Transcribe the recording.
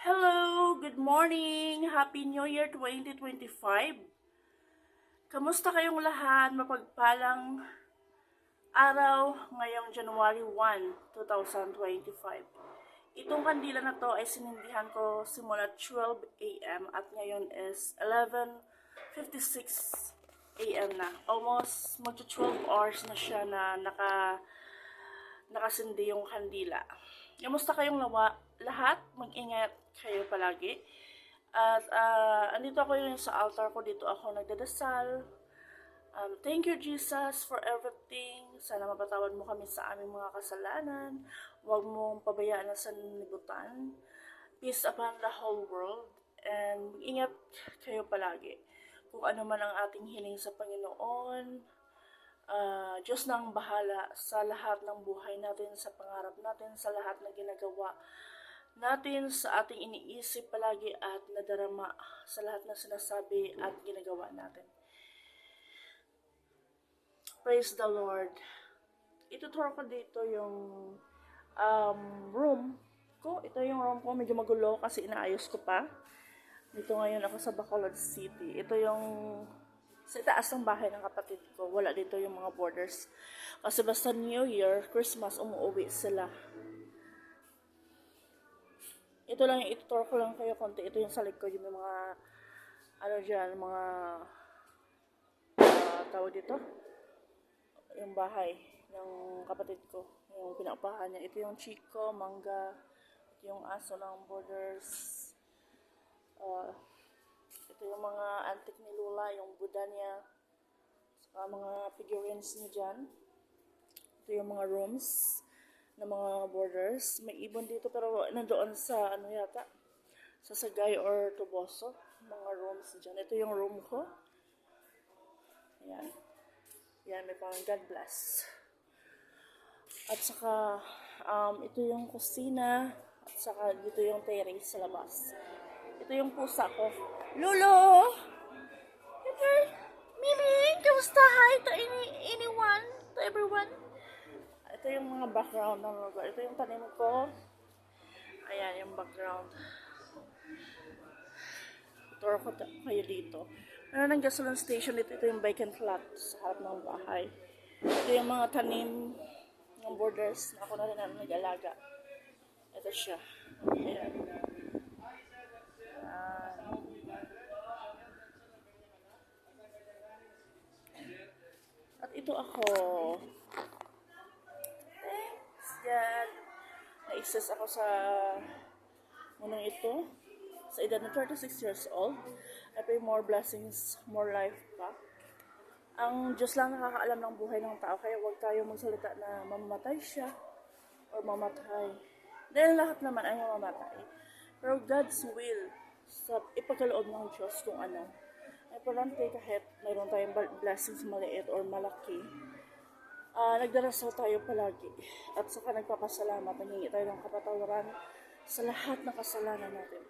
Hello! Good morning! Happy New Year 2025! Kamusta kayong lahat? Mapagpalang araw ngayong January 1, 2025. Itong kandila na to ay sinindihan ko simula 12 a.m. at ngayon is 11:56 a.m. na. Almost magto 12 hours na siya na nakasindi yung kandila. Kamusta kayong lahat? Mag-ingat kayo palagi. At andito ako yun sa altar ko. Dito ako nagdadasal. Thank you, Jesus, for everything. Sana mapatawad mo kami sa aming mga kasalanan. Huwag mong pabayaan na sanlibutan. Peace upon the whole world. And mag-ingat kayo palagi. Kung ano man ang ating hiling sa Panginoon, Diyos na ang bahala sa lahat ng buhay natin, sa pangarap natin, sa lahat na ginagawa natin, sa ating iniisip palagi at nadarama, sa lahat na sinasabi at ginagawa natin. Praise the Lord. Ituturo ko dito yung room ko. Ito yung room ko. Medyo magulo kasi inaayos ko pa. Dito ngayon ako sa Bacolod City. Ito yung sa taas ng bahay ng kapatid ko. Wala dito yung mga borders. Kasi basta New Year, Christmas, umuwi sila. Ito lang yung ituturo ko lang kayo konti. Ito yung sa likod, yung mga mga tawag dito. Yung bahay ng kapatid ko. Yung pinaupahan niya. Ito yung Chico, Mangga. Ito yung aso ng borders. Ito yung mga antique ni Lula, yung Buddha niya, saka mga figurines niya dyan. Ito yung mga rooms na mga borders. May ibon dito pero nandoon sa yata, sa Sagay or Toboso. Mga rooms dyan. Ito yung room ko. Ayan. Ayan, may pang God bless. At saka, ito yung kusina. At saka dito yung terrace sa labas. Ito yung pusa ko. Lolo! Mimi! Kamusta? Hi to anyone? To everyone? Ito yung mga background ng lugar. Ito yung tanim ko. Ayan yung background. Turo ko kayo dito. Meron ng gasoline station dito. Ito yung vacant lot sa harap ng bahay. Ito yung mga tanim ng borders na ako na rin nag-alaga. Ito siya. Ayan. At ito ako. Thanks, God. Na-access ako sa munang ito. Sa edad na 36 years old. I pray more blessings, more life pa. Ang Diyos lang nakakaalam ng buhay ng tao. Kaya huwag tayo magsalita na mamamatay siya or mamatay. Dahil lahat naman ay mamamatay. Pero God's will sa ipagkaloob ng Diyos kung ano. Importante kahit mayroon tayong blessings maliit or malaki, nagdarasal tayo palagi at saka nagpapasalamat, nanghingi tayo ng kapatawaran sa lahat ng kasalanan natin.